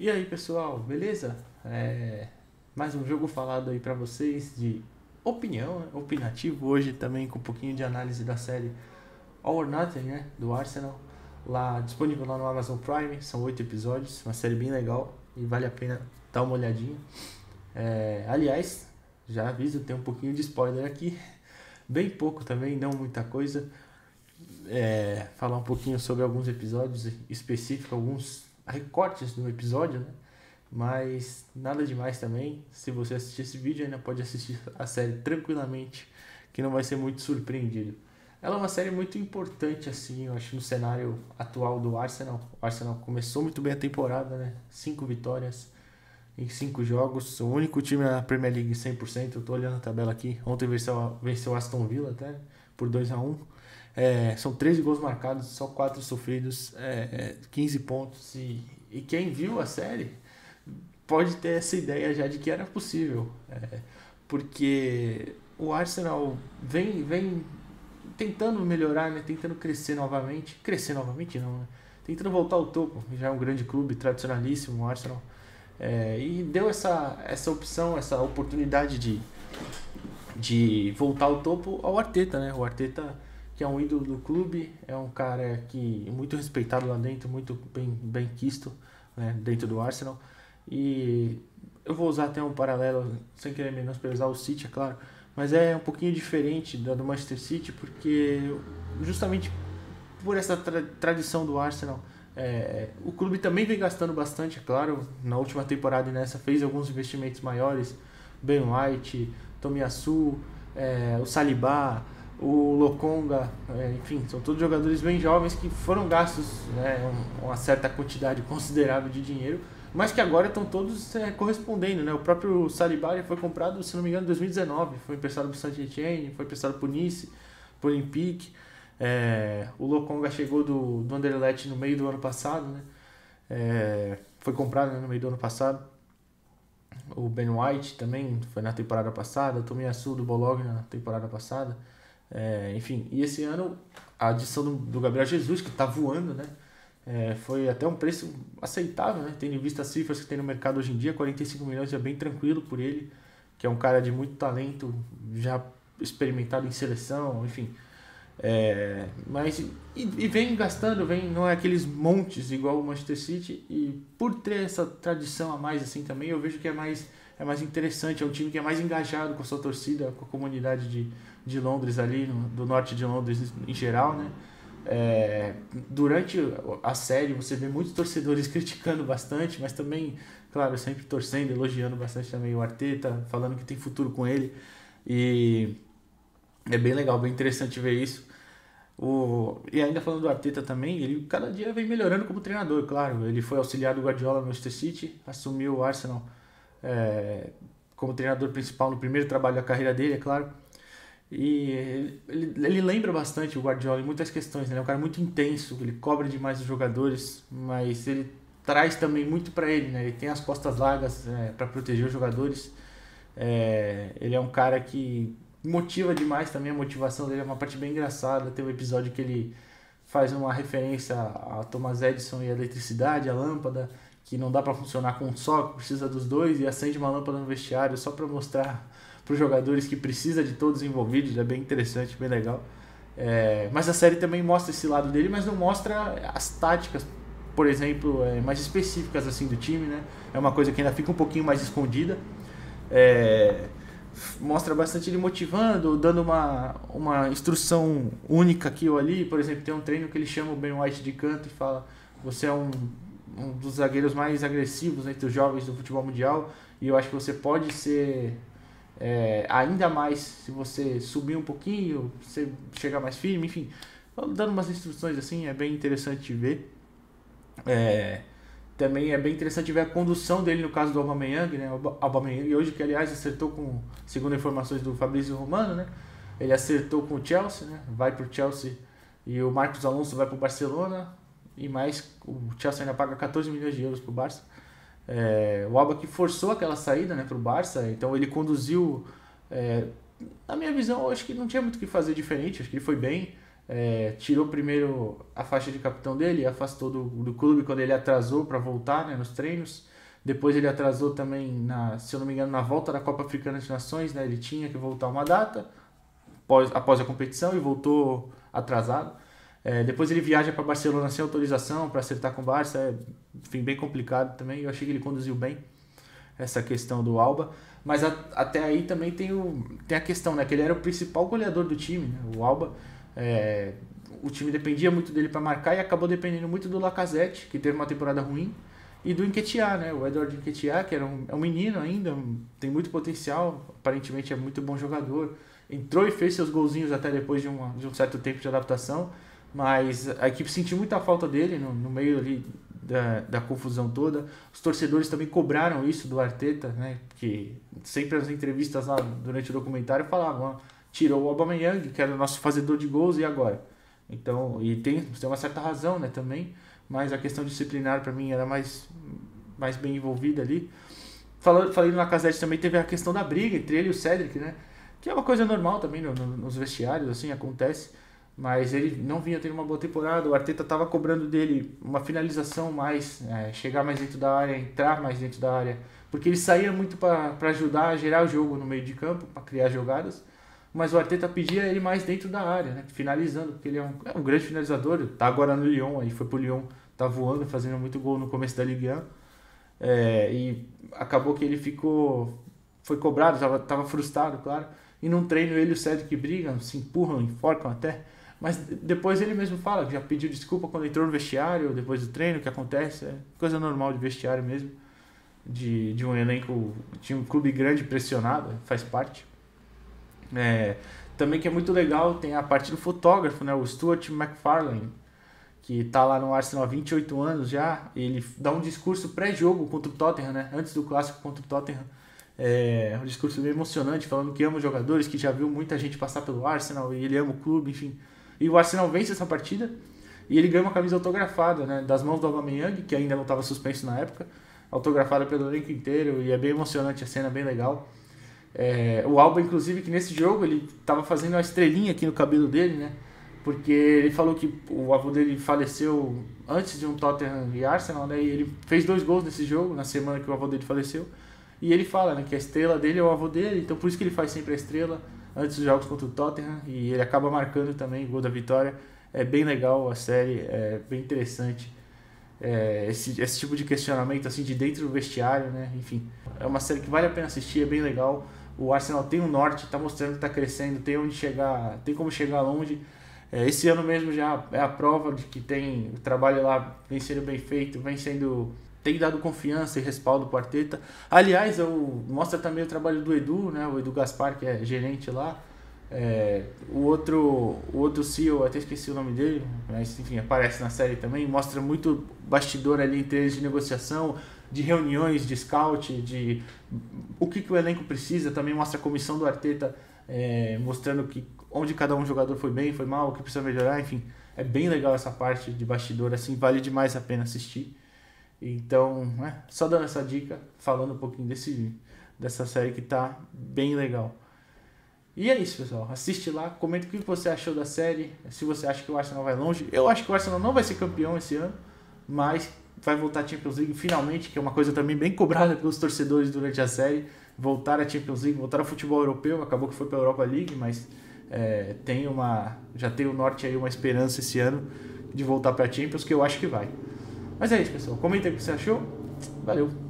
E aí pessoal, beleza? Mais um jogo falado aí pra vocês de opinião, né? Opinativo hoje também com um pouquinho de análise da série All or Nothing, né? Do Arsenal, lá disponível lá no Amazon Prime, são 8 episódios, uma série bem legal e vale a pena dar uma olhadinha. Aliás, já aviso, tem um pouquinho de spoiler aqui, bem pouco também, não muita coisa. Falar um pouquinho sobre alguns episódios específicos, alguns recortes do episódio, né? Mas nada demais também. Se você assistir esse vídeo, ainda pode assistir a série tranquilamente, que não vai ser muito surpreendido. Ela é uma série muito importante, assim, eu acho, no cenário atual do Arsenal. O Arsenal começou muito bem a temporada, né? 5 vitórias em 5 jogos. O único time na Premier League 100%. Eu tô olhando a tabela aqui. Ontem venceu o Aston Villa até, por 2-1. São 13 gols marcados, só 4 sofridos, 15 pontos. E quem viu a série pode ter essa ideia já de que era possível. Porque o Arsenal vem tentando melhorar, né? Tentando crescer novamente. Crescer novamente não, né? Tentando voltar ao topo. Já é um grande clube, tradicionalíssimo, o Arsenal. E deu essa opção, essa oportunidade de voltar ao topo ao Arteta, né? O Arteta, que é um ídolo do clube, é um cara que é muito respeitado lá dentro, muito bem quisto, né, dentro do Arsenal. E eu vou usar até um paralelo, sem querer menosprezar o City, é claro, mas é um pouquinho diferente do Manchester City, porque justamente por essa tradição do Arsenal, o clube também vem gastando bastante, é claro. Na última temporada e nessa fez alguns investimentos maiores. Ben White, Tomiyasu, o Saliba, o Lokonga, enfim, são todos jogadores bem jovens que foram gastos, né, uma certa quantidade considerável de dinheiro, mas que agora estão todos correspondendo, né? O próprio Saliba foi comprado, se não me engano, em 2019, foi emprestado para o Saint-Étienne, foi emprestado para o Nice, para o Olympique. O Lokonga chegou do Anderlecht no meio do ano passado, né? Foi comprado, né, no meio do ano passado. O Ben White também foi na temporada passada, o Tomiyasu do Bologna na temporada passada. Enfim, e esse ano a adição do Gabriel Jesus, que está voando, né? Foi até um preço aceitável, né? Tendo em vista as cifras que tem no mercado hoje em dia, 45 milhões é bem tranquilo por ele, que é um cara de muito talento, já experimentado em seleção, enfim. Mas vem gastando, não é aqueles montes igual o Manchester City, e por ter essa tradição a mais assim também, eu vejo que é mais interessante, é um time que é mais engajado com a sua torcida, com a comunidade de Londres ali, do norte de Londres em geral, né? Durante a série você vê muitos torcedores criticando bastante, mas também, claro, sempre torcendo, elogiando bastante também o Arteta, falando que tem futuro com ele, e é bem legal, bem interessante ver isso. E ainda falando do Arteta também, ele cada dia vem melhorando como treinador, claro. Ele foi auxiliar do Guardiola no Manchester City, assumiu o Arsenal como treinador principal no primeiro trabalho da carreira dele, é claro. E ele lembra bastante o Guardiola em muitas questões, né? Ele é um cara muito intenso, ele cobra demais os jogadores, mas ele traz também muito para ele, né? Ele tem as costas largas para proteger os jogadores. Ele é um cara que motiva demais também, a motivação dele é uma parte bem engraçada. Tem um episódio que ele faz uma referência a Thomas Edison e a eletricidade, a lâmpada, que não dá para funcionar com um só, precisa dos dois, e acende uma lâmpada no vestiário só para mostrar para os jogadores que precisa de todos envolvidos. É bem interessante, bem legal. Mas a série também mostra esse lado dele, mas não mostra as táticas, por exemplo, mais específicas assim do time, né? É uma coisa que ainda fica um pouquinho mais escondida. Mostra bastante ele motivando, dando uma instrução única aqui ou ali. Por exemplo, tem um treino que ele chama o Ben White de canto e fala: você é um dos zagueiros mais agressivos entre os jovens do futebol mundial, e eu acho que você pode ser ainda mais se você subir um pouquinho, você chegar mais firme, enfim, dando umas instruções assim. É bem interessante de ver. Também é bem interessante ver a condução dele no caso do Aubameyang, né? O Aubameyang hoje, que aliás acertou segundo informações do Fabrício Romano, né? Ele acertou com o Chelsea, né? Vai pro Chelsea, e o Marcos Alonso vai pro Barcelona, e mais, o Chelsea ainda paga 14 milhões de euros pro Barça. O Alba que forçou aquela saída, né, pro Barça, então ele conduziu, na minha visão, eu acho que não tinha muito o que fazer diferente, acho que ele foi bem. tirou primeiro a faixa de capitão dele, afastou do clube quando ele atrasou para voltar, né, nos treinos. Depois ele atrasou também, se eu não me engano, na volta da Copa Africana de Nações, né, ele tinha que voltar uma data após a competição e voltou atrasado. Depois ele viaja para Barcelona sem autorização para acertar com o Barça, enfim, bem complicado também. Eu achei que ele conduziu bem essa questão do Alba, mas até aí também tem a questão, né, que ele era o principal goleador do time, né, o Alba. O time dependia muito dele para marcar e acabou dependendo muito do Lacazette, que teve uma temporada ruim, e do Nketiah, né, o Edouard Nketiah, que é um menino ainda, tem muito potencial, aparentemente é muito bom jogador, entrou e fez seus golzinhos até depois de um certo tempo de adaptação, mas a equipe sentiu muita falta dele no meio ali da confusão toda. Os torcedores também cobraram isso do Arteta, né, que sempre nas entrevistas lá durante o documentário falavam, tirou o Aubameyang, que era o nosso fazedor de gols, e agora? Então, e tem uma certa razão, né, também, mas a questão disciplinar para mim era mais bem envolvida ali. Falei no Lacazette também, teve a questão da briga entre ele e o Cédric, né, que é uma coisa normal também nos vestiários, assim, acontece, mas ele não vinha tendo uma boa temporada. O Arteta estava cobrando dele uma finalização mais, chegar mais dentro da área, entrar mais dentro da área, porque ele saía muito para ajudar a gerar o jogo no meio de campo, para criar jogadas, mas o Arteta pedia ele mais dentro da área, né, finalizando, porque ele é um grande finalizador, tá agora no Lyon, aí foi pro Lyon, tá voando, fazendo muito gol no começo da Ligue 1, e acabou que ele foi cobrado, tava frustrado, claro, e num treino ele e o Cedric brigam, se empurram, enforcam até, mas depois ele mesmo fala que já pediu desculpa quando entrou no vestiário, depois do treino, que acontece, é coisa normal de vestiário mesmo, de um elenco, de um clube grande pressionado, faz parte. Também que é muito legal, tem a parte do fotógrafo, né, o Stuart MacFarlane, que tá lá no Arsenal há 28 anos já, ele dá um discurso pré-jogo contra o Tottenham, né, antes do clássico contra o Tottenham, um discurso bem emocionante, falando que ama os jogadores, que já viu muita gente passar pelo Arsenal, e ele ama o clube, enfim. E o Arsenal vence essa partida, e ele ganha uma camisa autografada, né, das mãos do Aubameyang, que ainda não estava suspenso na época, autografada pelo elenco inteiro, e é bem emocionante a cena, bem legal. O Alba, inclusive, que nesse jogo ele estava fazendo uma estrelinha aqui no cabelo dele, né? Porque ele falou que o avô dele faleceu antes de um Tottenham e Arsenal, né? E ele fez 2 gols nesse jogo, na semana que o avô dele faleceu. E ele fala, né, que a estrela dele é o avô dele, então por isso que ele faz sempre a estrela antes dos jogos contra o Tottenham. E ele acaba marcando também o gol da vitória. É bem legal a série, é bem interessante. Esse tipo de questionamento assim de dentro do vestiário, né? Enfim, é uma série que vale a pena assistir, é bem legal. O Arsenal tem um norte, está mostrando que está crescendo, tem onde chegar, tem como chegar longe. Esse ano mesmo já é a prova de que tem o trabalho lá vem sendo bem feito, tem dado confiança e respaldo para o Arteta. Aliás, mostra também o trabalho do Edu, né? O Edu Gaspar, que é gerente lá. O outro CEO, até esqueci o nome dele, mas enfim, aparece na série também, mostra muito bastidor ali entre eles de negociação, de reuniões, de scout, de o que o elenco precisa, também mostra a comissão do Arteta, mostrando onde cada jogador foi bem, foi mal, o que precisa melhorar, enfim, é bem legal essa parte de bastidor, assim, vale demais a pena assistir. Então, só dando essa dica, falando um pouquinho dessa série que tá bem legal. E é isso, pessoal. Assiste lá, comenta o que você achou da série, se você acha que o Arsenal vai longe. Eu acho que o Arsenal não vai ser campeão esse ano, mas vai voltar à Champions League finalmente, que é uma coisa também bem cobrada pelos torcedores durante a série. Voltar à Champions League, voltar ao futebol europeu, acabou que foi para a Europa League, mas já tem o Norte aí uma esperança esse ano de voltar para a Champions, que eu acho que vai. Mas é isso, pessoal. Comenta aí o que você achou. Valeu!